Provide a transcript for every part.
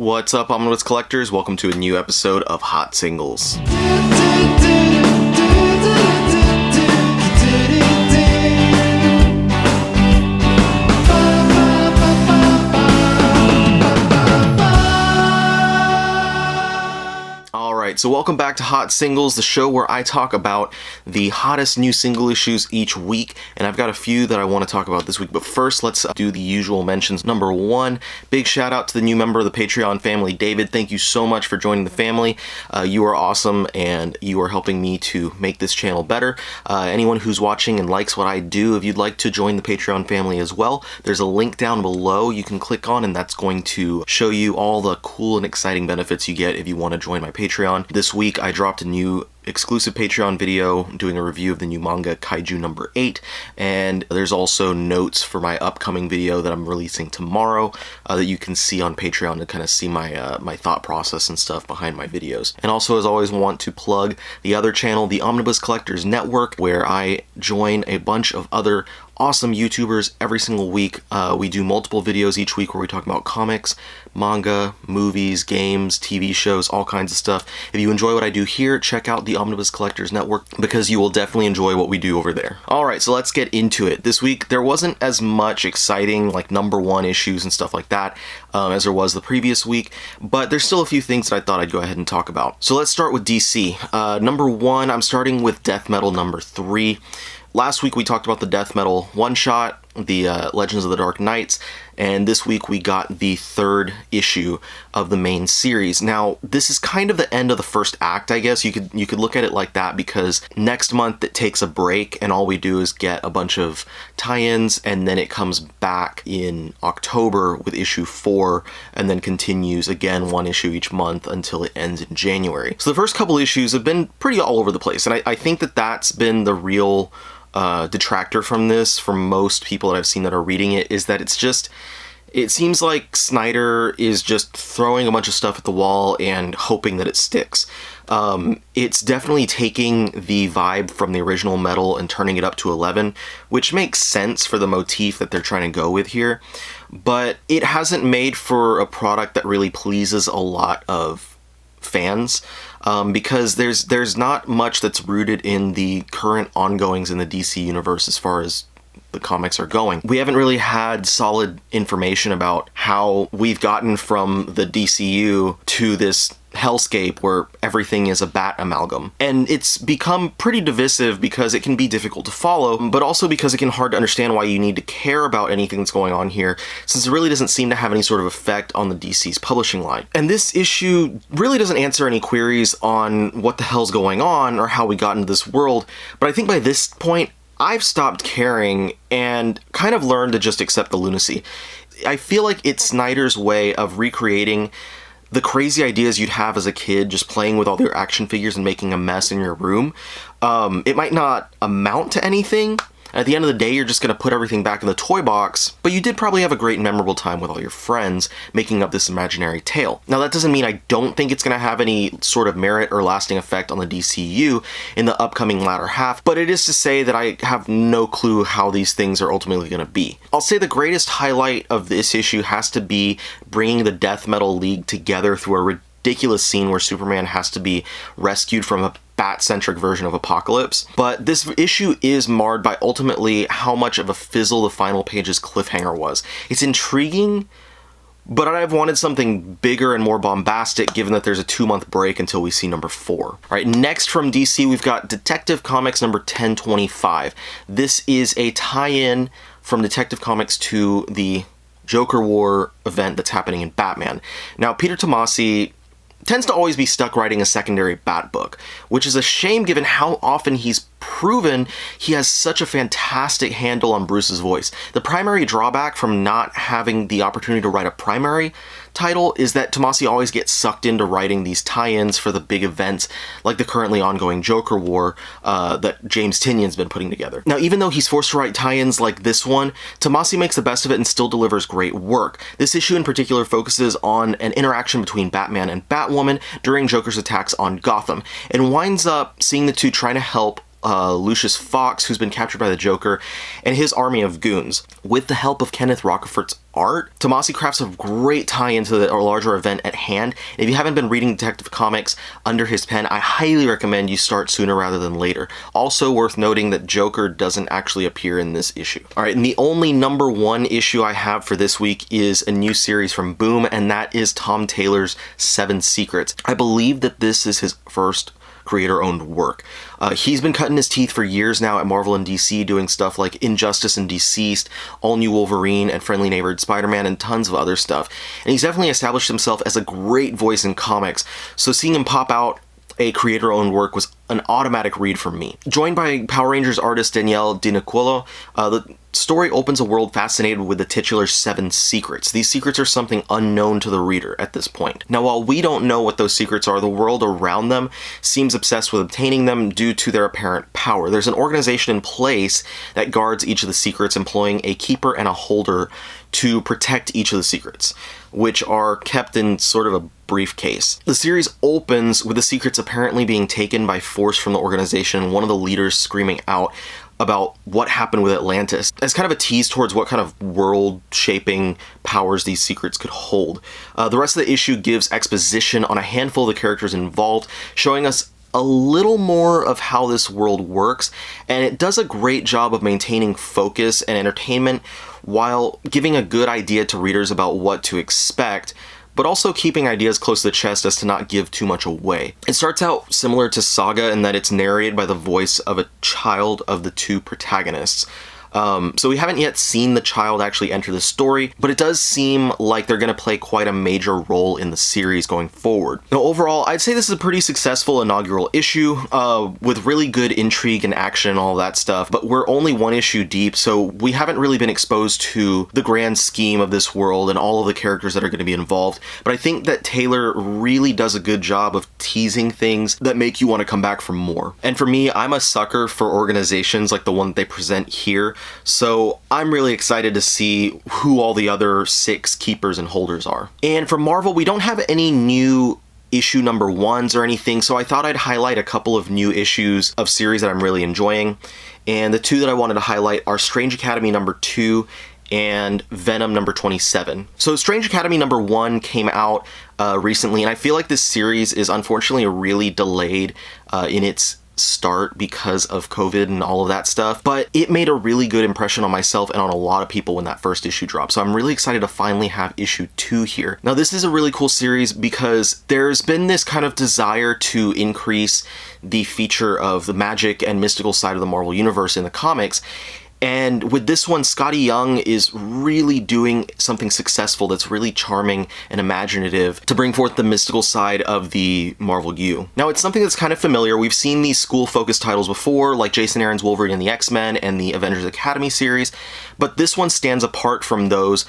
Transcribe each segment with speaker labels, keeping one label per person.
Speaker 1: What's up, Omnibus Collectors? Welcome to a new episode of Hot Singles. So welcome back to Hot Singles, the show where I talk about the hottest new single issues each week, and I've got a few that I want to talk about this week. But first, let's do the usual mentions. Number one, big shout out to the new member of the Patreon family, David. Thank you so much for joining the family. You are awesome, and you are helping me to make this channel better. Anyone who's watching and likes what I do, if you'd like to join the Patreon family as well, there's a link down below you can click on, and that's going to show you all the cool and exciting benefits you get if you want to join my Patreon. This week I dropped a new exclusive Patreon video doing a review of the new manga Kaiju number 8, and there's also notes for my upcoming video that I'm releasing tomorrow that you can see on Patreon to kind of see my my thought process and stuff behind my videos. And also, as always, want to plug the other channel, the Omnibus Collectors Network, where I join a bunch of other awesome YouTubers every single week. We do multiple videos each week where we talk about comics, manga, movies, games, TV shows, all kinds of stuff. If you enjoy what I do here, check out the Omnibus Collectors Network because you will definitely enjoy what we do over there. Alright, so let's get into it. This week, there wasn't as much exciting, like number one issues and stuff like that, as there was the previous week, but there's still a few things that I thought I'd go ahead and talk about. So let's start with DC. Number one, I'm starting with Death Metal number 3. Last week we talked about the Death Metal one-shot, the Legends of the Dark Knights, and this week we got the third issue of the main series. Now, this is kind of the end of the first act, I guess. You could look at it like that, because next month it takes a break and all we do is get a bunch of tie-ins, and then it comes back in October with issue 4 and then continues again one issue each month until it ends in January. So the first couple issues have been pretty all over the place, and I think that that's been the real detractor from this for most people that I've seen that are reading it, is that it seems like Snyder is just throwing a bunch of stuff at the wall and hoping that it sticks. It's definitely taking the vibe from the original Metal and turning it up to 11, which makes sense for the motif that they're trying to go with here, but it hasn't made for a product that really pleases a lot of fans. Because there's not much that's rooted in the current ongoings in the DC universe as far as the comics are going. We haven't really had solid information about how we've gotten from the DCU to this hellscape where everything is a bat amalgam. And it's become pretty divisive because it can be difficult to follow, but also because it can be hard to understand why you need to care about anything that's going on here, since it really doesn't seem to have any sort of effect on the DC's publishing line. And this issue really doesn't answer any queries on what the hell's going on or how we got into this world, but I think by this point, I've stopped caring and kind of learned to just accept the lunacy. I feel like it's Snyder's way of recreating the crazy ideas you'd have as a kid just playing with all your action figures and making a mess in your room. It might not amount to anything. At the end of the day, you're just going to put everything back in the toy box, but you did probably have a great and memorable time with all your friends making up this imaginary tale. Now, that doesn't mean I don't think it's going to have any sort of merit or lasting effect on the DCU in the upcoming latter half, but it is to say that I have no clue how these things are ultimately going to be. I'll say the greatest highlight of this issue has to be bringing the Death Metal League together through a ridiculous scene where Superman has to be rescued from a bat-centric version of Apocalypse, but this issue is marred by ultimately how much of a fizzle the final page's cliffhanger was. It's intriguing, but I've wanted something bigger and more bombastic given that there's a 2-month break until we see number 4. All right, next from DC, we've got Detective Comics number 1025. This is a tie-in from Detective Comics to the Joker War event that's happening in Batman. Now, Peter Tomasi tends to always be stuck writing a secondary Bat book, which is a shame given how often he's proven he has such a fantastic handle on Bruce's voice. The primary drawback from not having the opportunity to write a primary title is that Tomasi always gets sucked into writing these tie-ins for the big events, like the currently ongoing Joker War that James Tynion's been putting together. Now, even though he's forced to write tie-ins like this one, Tomasi makes the best of it and still delivers great work. This issue in particular focuses on an interaction between Batman and Batwoman during Joker's attacks on Gotham, and winds up seeing the two trying to help Lucius Fox, who's been captured by the Joker, and his army of goons. With the help of Kenneth Rocafort's art, Tomasi crafts a great tie into the larger event at hand. If you haven't been reading Detective Comics under his pen, I highly recommend you start sooner rather than later. Also worth noting that Joker doesn't actually appear in this issue. Alright, and the only #1 issue I have for this week is a new series from Boom, and that is Tom Taylor's 7 Secrets. I believe that this is his first creator-owned work. He's been cutting his teeth for years now at Marvel and DC, doing stuff like Injustice and Deceased, All New Wolverine, and Friendly Neighborhood Spider-Man, and tons of other stuff. And he's definitely established himself as a great voice in comics, so seeing him pop out a creator-owned work was an automatic read for me. Joined by Power Rangers artist Danielle Di Nicuolo, the story opens a world fascinated with the titular 7 secrets. These secrets are something unknown to the reader at this point. Now, while we don't know what those secrets are, the world around them seems obsessed with obtaining them due to their apparent power. There's an organization in place that guards each of the secrets, employing a keeper and a holder to protect each of the secrets, which are kept in sort of a briefcase. The series opens with the secrets apparently being taken by force from the organization, and one of the leaders screaming out about what happened with Atlantis, as kind of a tease towards what kind of world-shaping powers these secrets could hold. The rest of the issue gives exposition on a handful of the characters involved, showing us a little more of how this world works, and it does a great job of maintaining focus and entertainment while giving a good idea to readers about what to expect, but also keeping ideas close to the chest as to not give too much away. It starts out similar to Saga in that it's narrated by the voice of a child of the 2 protagonists. So we haven't yet seen the child actually enter the story, but it does seem like they're going to play quite a major role in the series going forward. Now, overall, I'd say this is a pretty successful inaugural issue, with really good intrigue and action and all that stuff, but we're only 1 issue deep, so we haven't really been exposed to the grand scheme of this world and all of the characters that are going to be involved, but I think that Taylor really does a good job of teasing things that make you want to come back for more. And for me, I'm a sucker for organizations like the one that they present here, so I'm really excited to see who all the other 6 keepers and holders are. And for Marvel, we don't have any new issue #1s or anything, so I thought I'd highlight a couple of new issues of series that I'm really enjoying. And the 2 that I wanted to highlight are Strange Academy #2 and Venom #27. So Strange Academy #1 came out recently, and I feel like this series is unfortunately really delayed in its start because of COVID and all of that stuff, but it made a really good impression on myself and on a lot of people when that first issue dropped, so I'm really excited to finally have issue 2 here. Now, this is a really cool series because there's been this kind of desire to increase the feature of the magic and mystical side of the Marvel Universe in the comics, and with this one, Skottie Young is really doing something successful that's really charming and imaginative to bring forth the mystical side of the Marvel U. Now, it's something that's kind of familiar. We've seen these school-focused titles before, like Jason Aaron's Wolverine and the X-Men and the Avengers Academy series, but this one stands apart from those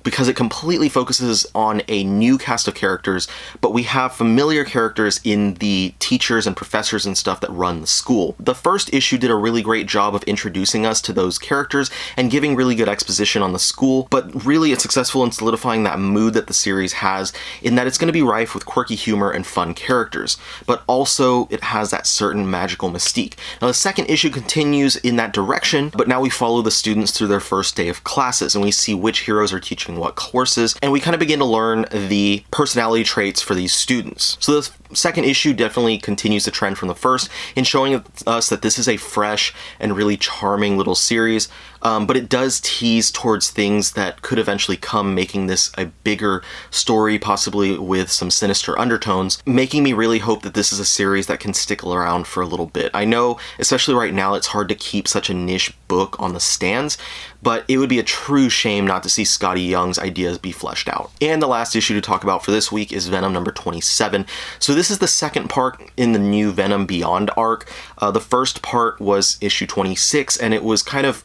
Speaker 1: because it completely focuses on a new cast of characters, but we have familiar characters in the teachers and professors and stuff that run the school. The first issue did a really great job of introducing us to those characters and giving really good exposition on the school, but really it's successful in solidifying that mood that the series has, in that it's going to be rife with quirky humor and fun characters, but also it has that certain magical mystique. Now, the second issue continues in that direction, but now we follow the students through their first day of classes, and we see which heroes are teaching what courses, and we kind of begin to learn the personality traits for these students. So the second issue definitely continues the trend from the first in showing us that this is a fresh and really charming little series, but it does tease towards things that could eventually come, making this a bigger story, possibly with some sinister undertones, making me really hope that this is a series that can stick around for a little bit. I know, especially right now, it's hard to keep such a niche book on the stands, but it would be a true shame not to see Skottie Young's ideas be fleshed out. And the last issue to talk about for this week is Venom #27. So this is the second part in the new Venom Beyond arc. The first part was issue 26, and it was kind of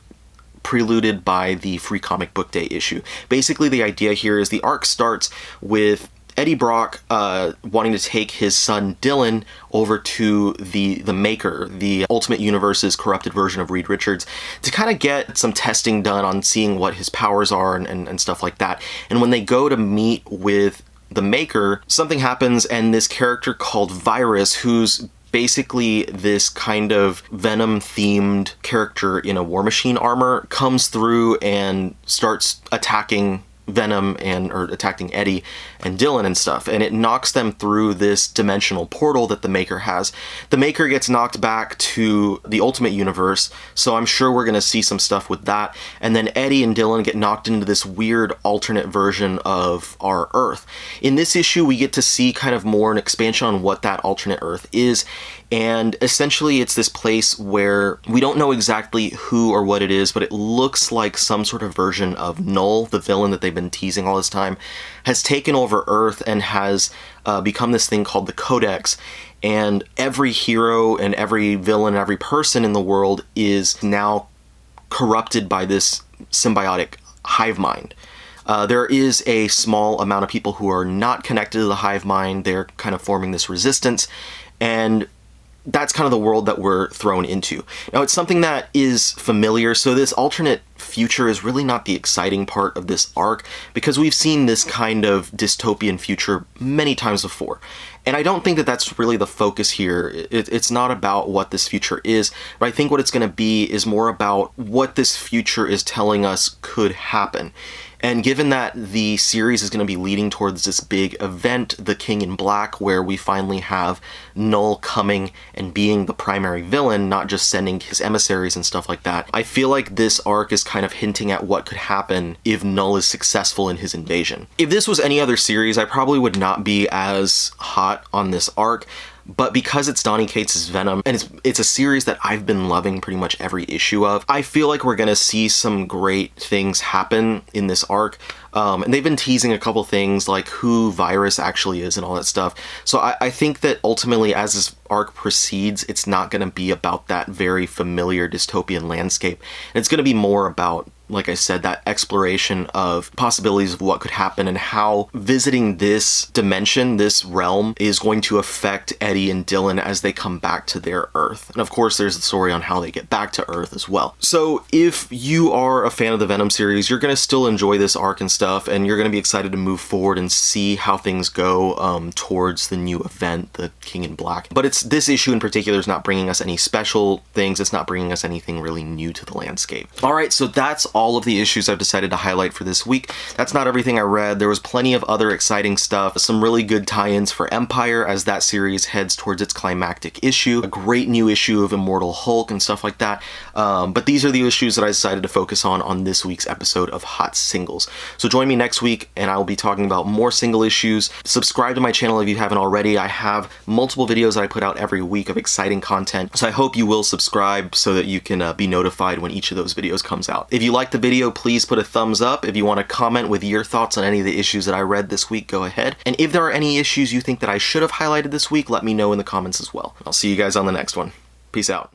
Speaker 1: preluded by the Free Comic Book Day issue. Basically, the idea here is the arc starts with Eddie Brock wanting to take his son Dylan over to the Maker, the Ultimate Universe's corrupted version of Reed Richards, to kind of get some testing done on seeing what his powers are and stuff like that. And when they go to meet with the Maker, something happens, and this character called Virus, who's basically this kind of Venom-themed character in a War Machine armor comes through and starts attacking Venom or attacking Eddie and Dylan and stuff, and it knocks them through this dimensional portal that the Maker has. The Maker gets knocked back to the Ultimate Universe, so I'm sure we're going to see some stuff with that, and then Eddie and Dylan get knocked into this weird alternate version of our Earth. In this issue, we get to see kind of more an expansion on what that alternate Earth is, and essentially it's this place where we don't know exactly who or what it is, but it looks like some sort of version of Null, the villain that they've been teasing all this time, has taken over Earth and has become this thing called the Codex. And every hero and every villain, every person in the world is now corrupted by this symbiotic hive mind. There is a small amount of people who are not connected to the hive mind. They're kind of forming this resistance, and that's kind of the world that we're thrown into. Now, it's something that is familiar, so this alternate future is really not the exciting part of this arc, because we've seen this kind of dystopian future many times before. And I don't think that that's really the focus here. It's not about what this future is, but I think what it's going to be is more about what this future is telling us could happen. And given that the series is going to be leading towards this big event, The King in Black, where we finally have Null coming and being the primary villain, not just sending his emissaries and stuff like that, I feel like this arc is kind of hinting at what could happen if Null is successful in his invasion. If this was any other series, I probably would not be as hot on this arc. But because it's Donny Cates' Venom, and it's a series that I've been loving pretty much every issue of, I feel like we're going to see some great things happen in this arc. And they've been teasing a couple things like who Virus actually is and all that stuff. So I think that ultimately as this arc proceeds, it's not going to be about that very familiar dystopian landscape. And it's going to be more about, like I said, that exploration of possibilities of what could happen and how visiting this dimension, this realm, is going to affect Eddie and Dylan as they come back to their Earth. And of course, there's the story on how they get back to Earth as well. So if you are a fan of the Venom series, you're going to still enjoy this arc and stuff, and you're going to be excited to move forward and see how things go towards the new event, The King in Black. But this issue in particular is not bringing us any special things. It's not bringing us anything really new to the landscape. All right, so that's all of the issues I've decided to highlight for this week. That's not everything I read. There was plenty of other exciting stuff, some really good tie-ins for Empire as that series heads towards its climactic issue, a great new issue of Immortal Hulk and stuff like that. But these are the issues that I decided to focus on this week's episode of Hot Singles. So join me next week and I will be talking about more single issues. Subscribe to my channel if you haven't already. I have multiple videos that I put out every week of exciting content, so I hope you will subscribe so that you can be notified when each of those videos comes out. If you like the video, please put a thumbs up. If you want to comment with your thoughts on any of the issues that I read this week, go ahead. And if there are any issues you think that I should have highlighted this week, let me know in the comments as well. I'll see you guys on the next one. Peace out.